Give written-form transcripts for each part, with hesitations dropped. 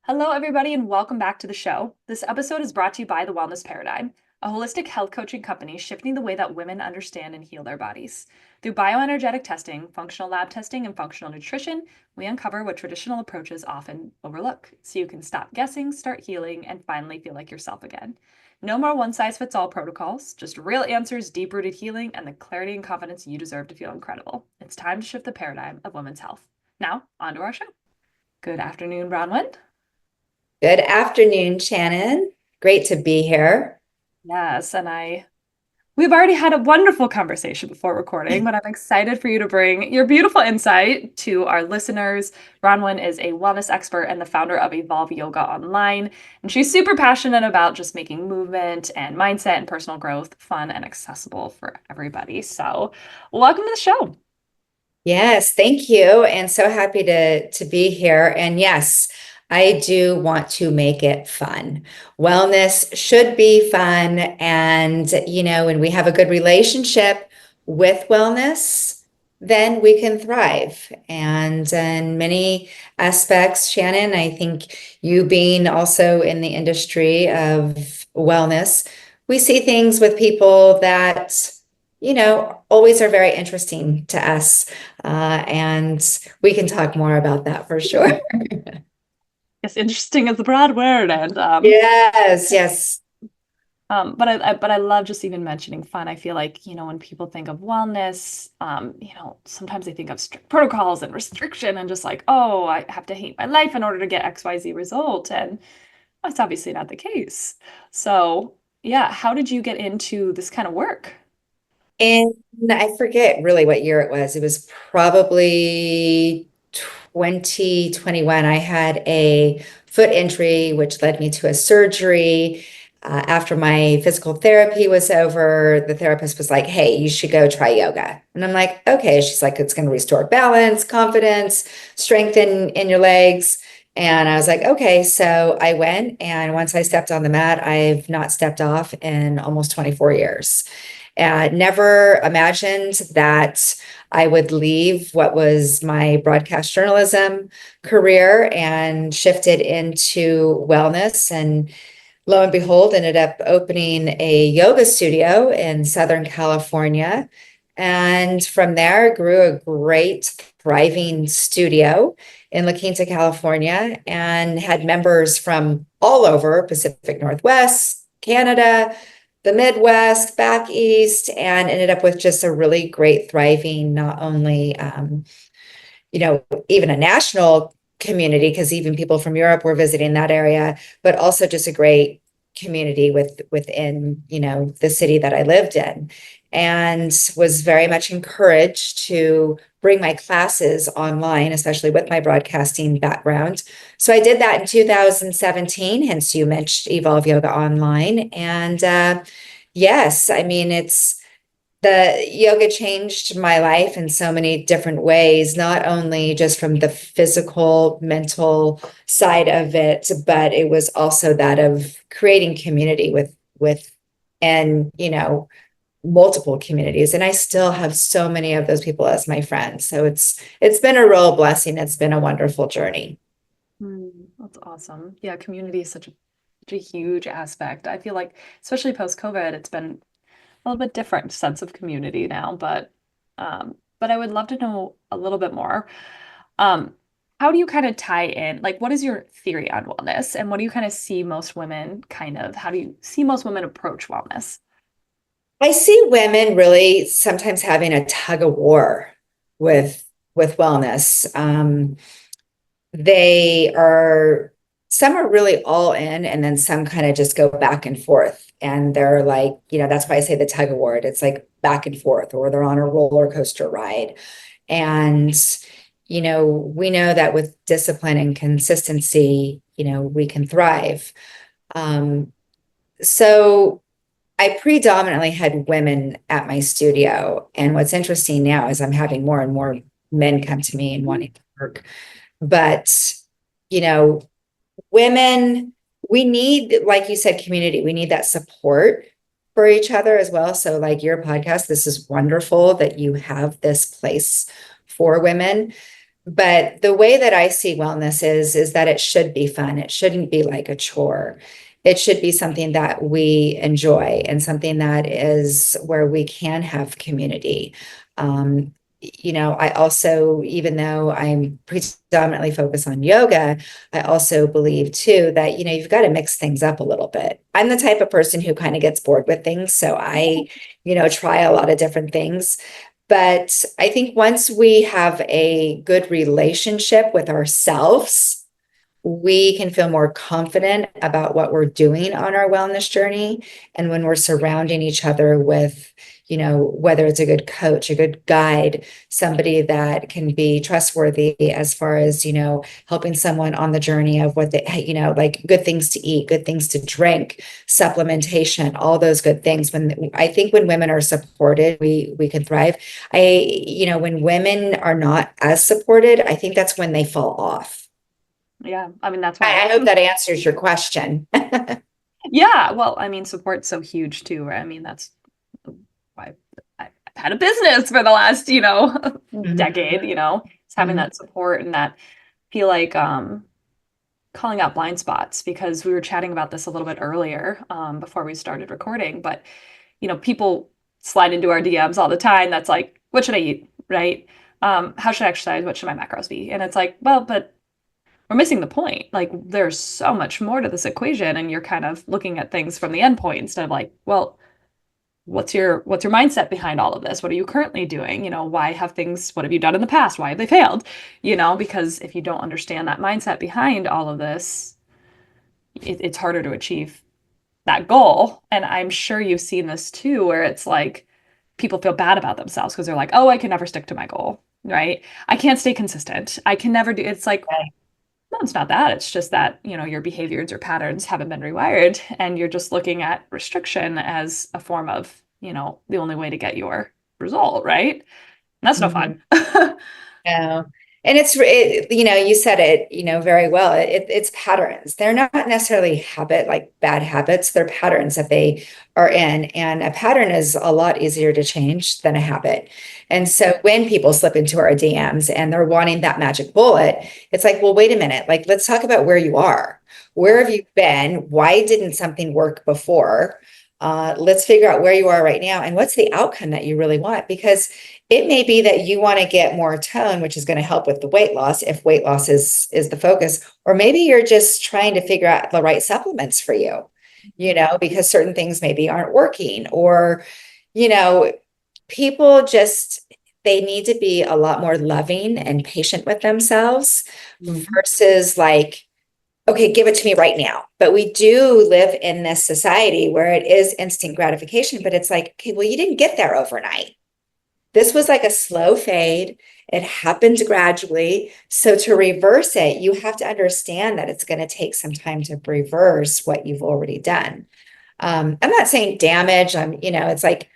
Hello, everybody, and welcome back to the show. This episode is brought to you by The Wellness Paradigm, a holistic health coaching company shifting the way that women understand and heal their bodies. Through bioenergetic testing, functional lab testing, and functional nutrition, we uncover what traditional approaches often overlook, so you can stop guessing, start healing, and finally feel like yourself again. No more one-size-fits-all protocols, just real answers, deep-rooted healing, and the clarity and confidence you deserve to feel incredible. It's time to shift the paradigm of women's health. Now, on to our show. Good afternoon, Bronwyn. Good afternoon, Shannon. Great to be here. Yes, we've already had a wonderful conversation before recording, but I'm excited for you to bring your beautiful insight to our listeners. Bronwyn is a wellness expert and the founder of Evolve Yoga Online, and she's super passionate about just making movement and mindset and personal growth fun and accessible for everybody. So, welcome to the show. Yes, thank you. And so happy to be here. And yes, I do want to make it fun. Wellness should be fun. And, when we have a good relationship with wellness, then we can thrive. And in many aspects, Shannon, I think you being also in the industry of wellness, we see things with people that always are very interesting to us. And we can talk more about that for sure. Yes, interesting is the broad word, and Yes, yes. but I love just even mentioning fun. I feel like, when people think of wellness, sometimes they think of strict protocols and restriction and just like, oh, I have to hate my life in order to get XYZ result. And that's obviously not the case. So, yeah, how did you get into this kind of work? And I forget really what year it was. It was probably 2021. I had a foot injury, which led me to a surgery. After my physical therapy was over, the therapist was like, "Hey, you should go try yoga." And I'm like, "Okay." She's like, "It's going to restore balance, confidence, strengthen in your legs." And I was like, "Okay." So I went, and once I stepped on the mat, I've not stepped off in almost 24 years. Never imagined that I would leave what was my broadcast journalism career and shifted into wellness. And lo and behold, ended up opening a yoga studio in Southern California. And from there, grew a great, thriving studio in La Quinta, California, and had members from all over Pacific Northwest, Canada, the Midwest, back east, and ended up with just a really great, thriving, not only, even a national community, because even people from Europe were visiting that area, but also just a great community within, the city that I lived in, and was very much encouraged to bring my classes online, especially with my broadcasting background. So I did that in 2017, hence you mentioned Evolve Yoga Online. And yes, I mean, the yoga changed my life in so many different ways, not only just from the physical, mental side of it, but it was also that of creating community and multiple communities. And I still have so many of those people as my friends. So it's been a real blessing. It's been a wonderful journey. That's awesome. Yeah, community is such a huge aspect. I feel like, especially post-COVID, it's been a little bit different sense of community now, but I would love to know a little bit more. Um, how do you kind of tie in, like, what is your theory on wellness, and what do you kind of see most women how do you see most women approach wellness? I see women really sometimes having a tug of war with wellness. They are Some are really all in, and then some kind of just go back and forth. And they're like, that's why I say the tug of war. It's like back and forth, or they're on a roller coaster ride. And we know that with discipline and consistency, we can thrive. Um, so I predominantly had women at my studio. And what's interesting now is I'm having more and more men come to me and wanting to work. But, you know, women, we need, like you said, community. We need that support for each other as well. So, like your podcast, this is wonderful that you have this place for women. But the way that I see wellness is that it should be fun. It shouldn't be like a chore. It should be something that we enjoy and something that is where we can have community. Um, I also, even though I'm predominantly focused on yoga, I also believe too that, you've got to mix things up a little bit. I'm the type of person who kind of gets bored with things. So try a lot of different things. But I think once we have a good relationship with ourselves, we can feel more confident about what we're doing on our wellness journey. And when we're surrounding each other with, whether it's a good coach, a good guide, somebody that can be trustworthy as far as, helping someone on the journey of what they, like good things to eat, good things to drink, supplementation, all those good things. I think when women are supported, we can thrive. When women are not as supported, I think that's when they fall off. Yeah, I mean, that's why. I hope that answers your question. Yeah, well, I mean, support's so huge too, right? I mean, that's why I've had a business for the last, decade, Mhm, it's having mhm. that support and that feel like calling out blind spots because we were chatting about this a little bit earlier before we started recording, but people slide into our DMs all the time. That's like, what should I eat, right? How should I exercise? What should my macros be? And it's like, well, but we're missing the point. Like, there's so much more to this equation, and you're kind of looking at things from the end point instead of like, well, what's your mindset behind all of this? What are you currently doing? Why have things, what have you done in the past? Why have they failed? Because if you don't understand that mindset behind all of this, it's harder to achieve that goal. And I'm sure you've seen this too, where it's like people feel bad about themselves because they're like, oh, I can never stick to my goal, right? I can't stay consistent. I can never do it's like, Right. no, it's not that. It's just that, your behaviors or patterns haven't been rewired and you're just looking at restriction as a form of, the only way to get your result, right? And that's no Mhm. fun. No. And you said it, very well. It's patterns. They're not necessarily like bad habits. They're patterns that they are in. And a pattern is a lot easier to change than a habit. And so when people slip into our DMs and they're wanting that magic bullet, it's like, well, wait a minute. Like, let's talk about where you are. Where have you been? Why didn't something work before? Let's figure out where you are right now and what's the outcome that you really want. Because it may be that you want to get more tone, which is going to help with the weight loss if weight loss is the focus, or maybe you're just trying to figure out the right supplements for you, because certain things maybe aren't working, or you know, people just they need to be a lot more loving and patient with themselves Mhm. versus like, okay, give it to me right now. But we do live in this society where it is instant gratification, but it's like, okay, well, you didn't get there overnight. This was like a slow fade. It happened gradually. So to reverse it, you have to understand that it's going to take some time to reverse what you've already done. I'm not saying damage. It's like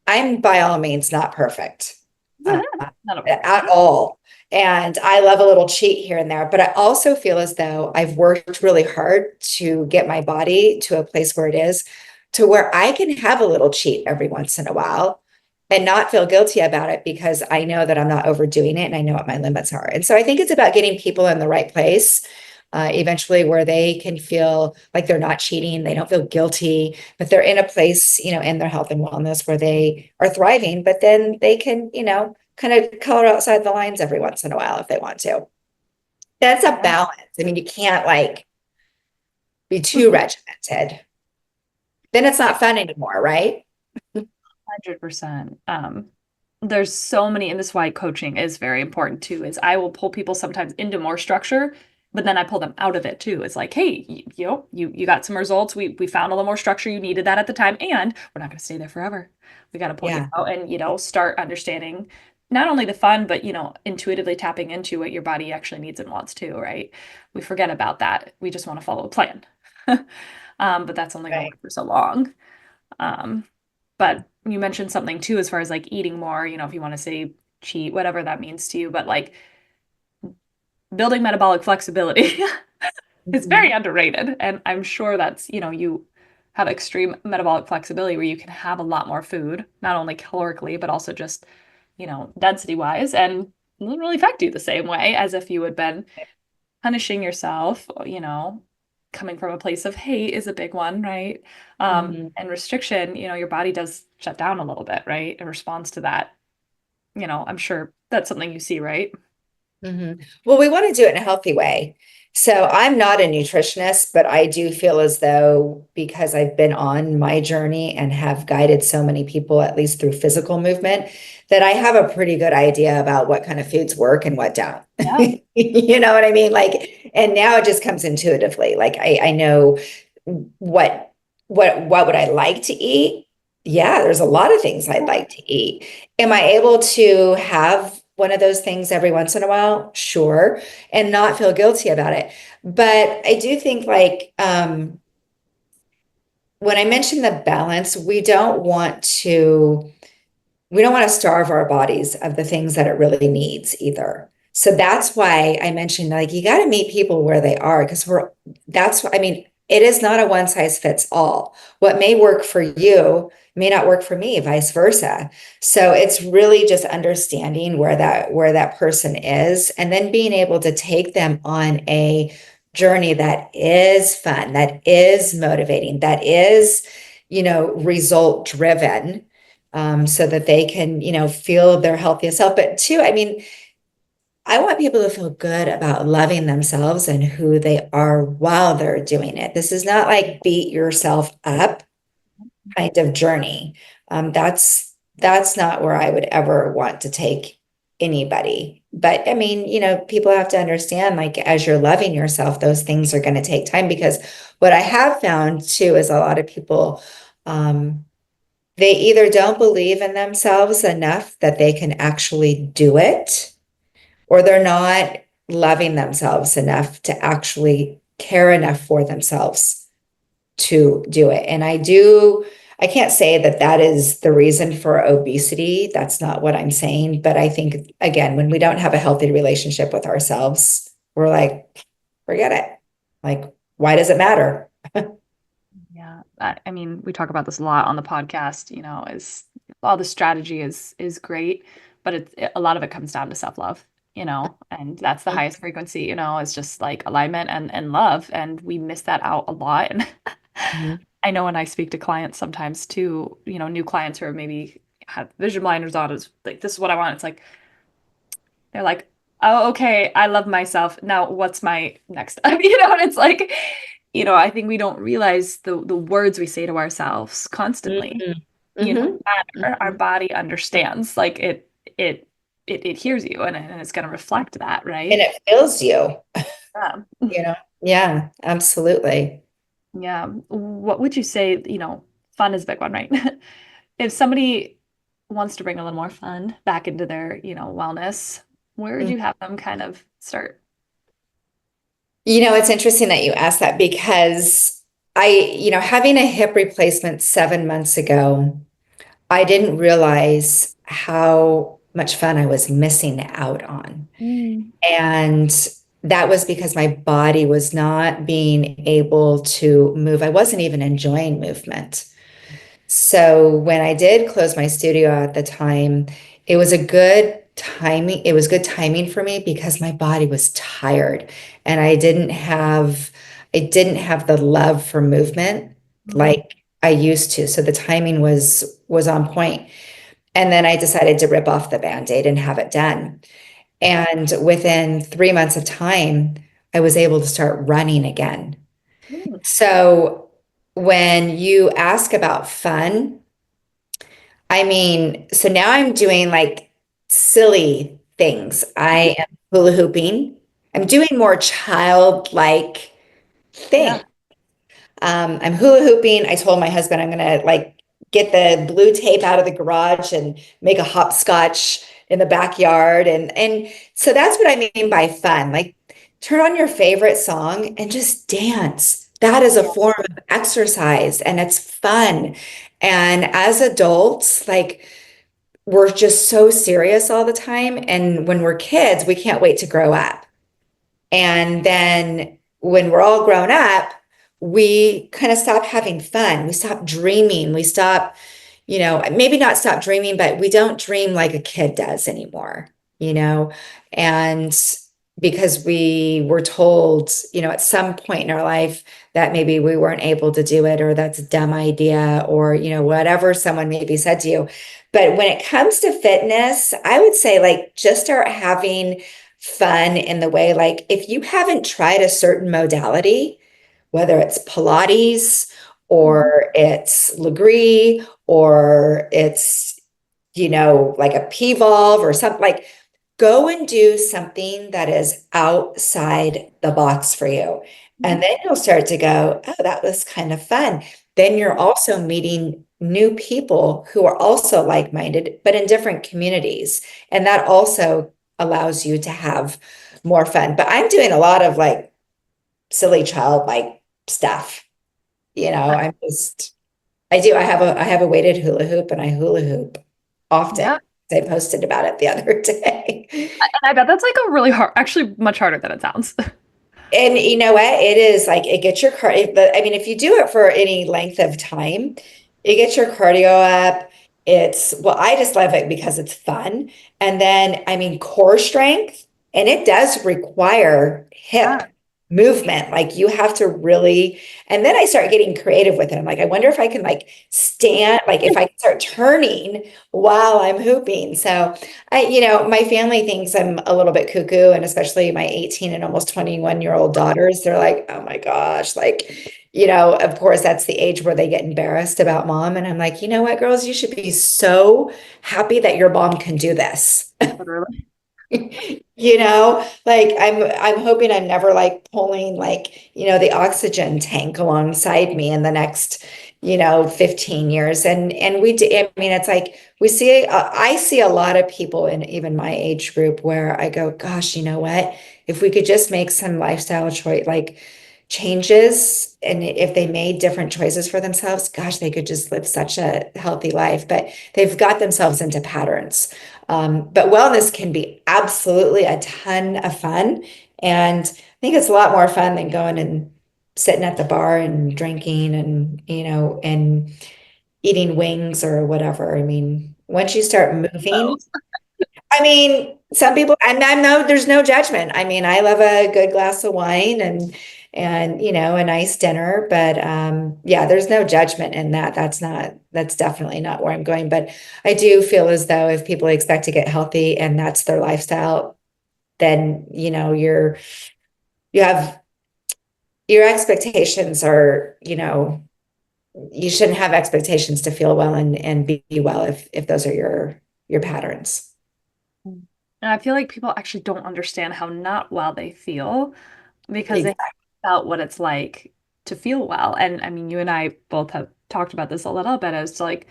I'm by all means not perfect None of us. at all. And I love a little cheat here and there, but I also feel as though I've worked really hard to get my body to a place where it is to where I can have a little cheat every once in a while and not feel guilty about it because I know that I'm not overdoing it and I know what my limits are. And so I think it's about getting people in the right place. Eventually, where they can feel like they're not cheating, they don't feel guilty, but they're in a place, in their health and wellness where they are thriving, but then they can, kind of color outside the lines every once in a while if they want to. That's a Yeah. balance. I mean, you can't like be too Mhm. regimented. Then it's not fun anymore, right? 100%. There's so many, and this is why coaching is very important too, is I will pull people sometimes into more structure, but then I pull them out of it too. It's like, hey, you got some results. We found a little more structure. You needed that at the time, and we're not going to stay there forever. We got to pull you Yeah, out and, start understanding not only the fun, but, intuitively tapping into what your body actually needs and wants to, right? We forget about that. We just want to follow a plan. But that's only going to right. work for so long. Um, but you mentioned something too, as far as like eating more, if you want to say cheat, whatever that means to you, but like building metabolic flexibility is very Mhm. underrated. And I'm sure that's, you have extreme metabolic flexibility where you can have a lot more food, not only calorically, but also just, density wise. And doesn't really affect you the same way as if you had been punishing yourself, coming from a place of hate is a big one, right? Mhm. And restriction, your body does shut down a little bit, right? In response to that, I'm sure that's something you see, right? Well, we want to do it in a healthy way. So I'm not a nutritionist, but I do feel as though because I've been on my journey and have guided so many people, at least through physical movement, that I have a pretty good idea about what kind of foods work and what don't. Yeah. You know what I mean? Like, and now it just comes intuitively. Like I know what what would I like to eat? Yeah, there's a lot of things I'd like to eat. Am I able to have one of those things every once in a while? Sure, and not feel guilty about it. But I do think like when I mention the balance, we don't want to starve our bodies of the things that it really needs either. So that's why I mentioned like you got to meet people where they are because I mean, it is not a one size fits all. What may work for you may not work for me, vice versa. So it's really just understanding where that person is and then being able to take them on a journey that is fun, that is motivating, that is, result driven so that they can, feel their healthiest self. But two, I mean, I want people to feel good about loving themselves and who they are while they're doing it. This is not like beat yourself up kind of journey. That's not where I would ever want to take anybody. But I mean, people have to understand, like, as you're loving yourself, those things are going to take time because what I have found too is a lot of people, they either don't believe in themselves enough that they can actually do it, or they're not loving themselves enough to actually care enough for themselves to do it. And I can't say that that is the reason for obesity. That's not what I'm saying. But I think, again, when we don't have a healthy relationship with ourselves, we're like, forget it. Like, why does it matter? Yeah. I mean, we talk about this a lot on the podcast, is all the strategy is great, but a lot of it comes down to self-love, and that's the highest frequency, is just like alignment and love. And we miss that out a lot. And Mhm. I know when I speak to clients sometimes too, new clients who are maybe have vision blinders on, is like, this is what I want. It's like, they're like, oh, okay, I love myself. Now what's my next step? And it's like, I think we don't realize the words we say to ourselves constantly, Mhm. Mhm. matter. Our Mhm. body understands, like it it hears you and it's going to reflect that, And right? it fills you, Yeah. you know? Yeah, absolutely. Yeah. What would you say, fun is a big one, right? If somebody wants to bring a little more fun back into their, wellness, where would you have them kind of start? It's interesting that you asked that because having a hip replacement 7 months ago, I didn't realize how much fun I was missing out on. Mm. And that was because my body was not being able to move. I wasn't even enjoying movement. So when I did close my studio at the time, it was a good timing. It was good timing for me because my body was tired and I didn't have the love for movement Mhm. like I used to. So the timing was on point. And then I decided to rip off the Band-Aid and have it done. And within 3 months of time, I was able to start running again. Mm. So when you ask about fun, I mean, so now I'm doing like silly things. I am hula hooping. I'm doing more childlike things. Yeah. I'm hula hooping. I told my husband I'm gonna like get the blue tape out of the garage and make a hopscotch in the backyard. And so that's what I mean by fun. Like turn on your favorite song and just dance. That is a Yeah. form of exercise and it's fun. And as adults, like we're just so serious all the time. And when we're kids, we can't wait to grow up. And then when we're all grown up, we kind of stop having fun. We stop dreaming. We stop, maybe not stop dreaming, but we don't dream like a kid does anymore. you know, and because we were told, at some point in our life that maybe we weren't able to do it, or that's a dumb idea, or, whatever someone maybe said to you. But when it comes to fitness, I would say like just start having fun in the way, like if you haven't tried a certain modality, whether it's Pilates Mhm. or it's Legree or it's, like a P-Volve or something, like go and do something that is outside the box for you. Mhm. And then you'll start to go, oh, that was kind of fun. Then you're also meeting new people who are also like-minded, but in different communities. And that also allows you to have more fun. But I'm doing a lot of like silly childlike stuff. I'm just I have a weighted hula hoop and I hula hoop often. Yeah. I posted about it the other day. And I bet that's like a really hard, actually much harder than it sounds. And you know what? It is like it gets your I mean, if you do it for any length of time, it gets your cardio up. Well, I just love it because it's fun. And then, I mean, core strength, and it does require hip Yeah. movement. Like you have to really, and then I start getting creative with it. I'm like, I wonder if I can like stand, like if I can start turning while I'm hooping. So my family thinks I'm a little bit cuckoo, and especially my 18 and almost 21-year-old daughters, they're like, oh my gosh, like, of course, that's the age where they get embarrassed about mom. And I'm like, you know what, girls, you should be so happy that your mom can do this. Literally. Like I'm hoping I'm never like pulling like, the oxygen tank alongside me in the next, 15 years. And we do, I mean, it's like I see a lot of people in even my age group where I go, gosh, you know what? If we could just make some lifestyle choice, like changes, and if they made different choices for themselves, gosh, they could just live such a healthy life, but they've got themselves into patterns. But wellness can be absolutely a ton of fun. And I think it's a lot more fun than going and sitting at the bar and drinking and, and eating wings or whatever. I mean, once you start moving, So, I mean, some people, and I'm no, there's no judgment. I mean, I love a good glass of wine and a nice dinner, but yeah, there's no judgment in that. That's definitely not where I'm going. But I do feel as though if people expect to get healthy and that's their lifestyle, then you have your expectations are, you shouldn't have expectations to feel well and be well if those are your patterns. and I feel like people actually don't understand how not well they feel because they haven't Exactly. felt what it's like to feel well. And I mean, you and I both have talked about this a little bit as to like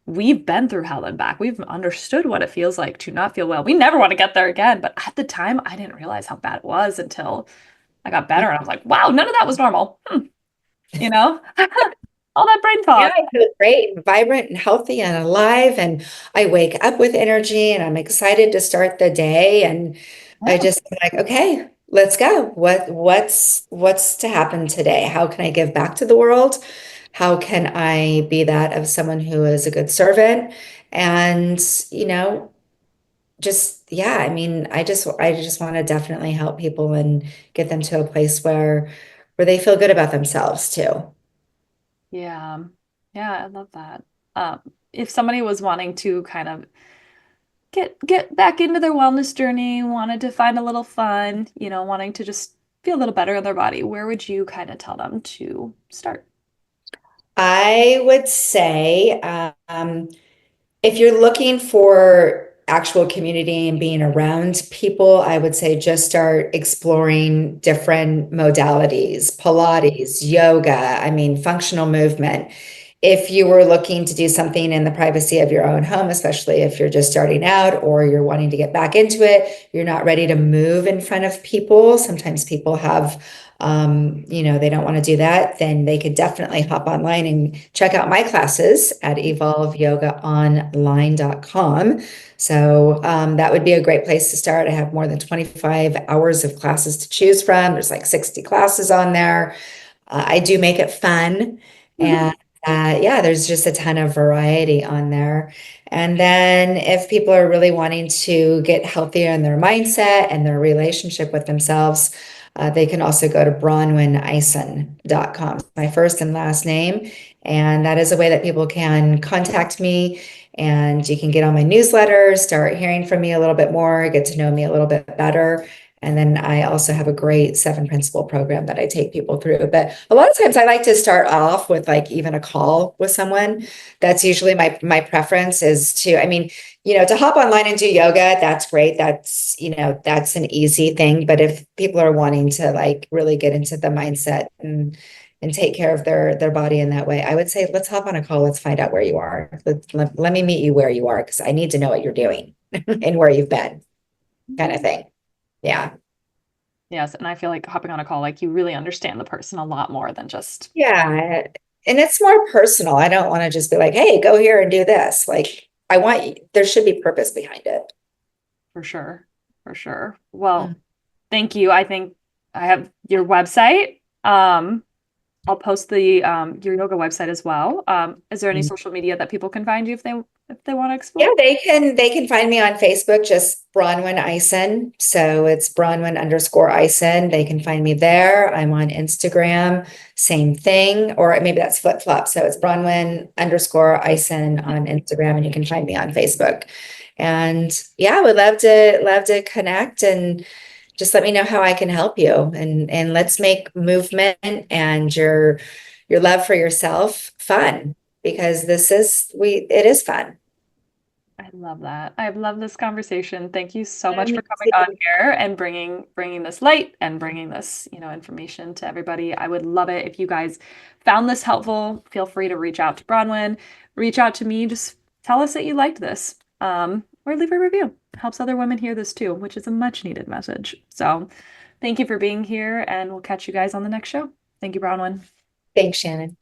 we've been through hell and back. We've understood what it feels like to not feel well. We never want to get there again. But at the time, I didn't realize how bad it was until I got better. And I was like, wow, none of that was normal. You know, all that brain Yeah, fog. I feel great and vibrant and healthy and alive. And I wake up with energy and I'm excited to start the day. And I Yeah. just like, okay, let's go. What's to happen today? How can I give back to the world? How can I be that of someone who is a good servant? And, just yeah, I mean, I just want to definitely help people and get them to a place where they feel good about themselves too. Yeah. Yeah, I love that. Um, if somebody was wanting to kind of get back into their wellness journey, wanted to find a little fun, wanting to just feel a little better in their body, where would you kind of tell them to start? I would say, if you're looking for actual community and being around people, I would say just start exploring different modalities, Pilates, yoga, I mean, functional movement. If you were looking to do something in the privacy of your own home, especially if you're just starting out or you're wanting to get back into it, you're not ready to move in front of people. Sometimes people have, they don't want to do that, then they could definitely hop online and check out my classes at evolveyogaonline.com. So that would be a great place to start. I have more than 25 hours of classes to choose from. There's like 60 classes on there. I do make it fun. And Yeah, there's just a ton of variety on there. And then if people are really wanting to get healthier in their mindset and their relationship with themselves, they can also go to bronwynison.com, my first and last name. And that is a way that people can contact me, and you can get on my newsletter, start hearing from me a little bit more, get to know me a little bit better. And then I also have a great seven principle program that I take people through. But a lot of times I like to start off with like even a call with someone. That's usually my preference is to, I mean, to hop online and do yoga, that's great. That's an easy thing. But if people are wanting to like really get into the mindset and take care of their body in that way, I would say let's hop on a call. Let's find out where you are. Let me meet you where you are, because I need to know what you're doing and where you've been, kind of thing. Yeah. Yes, and I feel like hopping on a call, like you really understand the person a lot more than just Yeah. And it's more personal. I don't want to just be like, hey, go here and do this. Like, there should be purpose behind it. for sure. For sure. Well, Mm. thank you. I think I have your website. I'll post the your yoga website as well. Is there any social media that people can find you if they want to Yeah, explore? they can find me on Facebook, just Bronwyn Ison. So it's Bronwyn_Ison. They can find me there. I'm on Instagram, same thing, or maybe that's flip-flop. So it's Bronwyn_Ison on Instagram, and you can find me on Facebook. And yeah, I would love to connect, and just let me know how I can help you. And let's make movement and your love for yourself fun, because it is fun. I love that. I've loved this conversation. Thank you so Yeah, much me for coming on too. here and bringing this light and bringing this, information to everybody. I would love it if you guys found this helpful. Feel free to reach out to Bronwyn, reach out to me. Just tell us that you liked this, or leave a review. Helps other women hear this too, which is a much needed message. So, thank you for being here, and we'll catch you guys on the next show. Thank you, Bronwyn. Thanks, Shannon.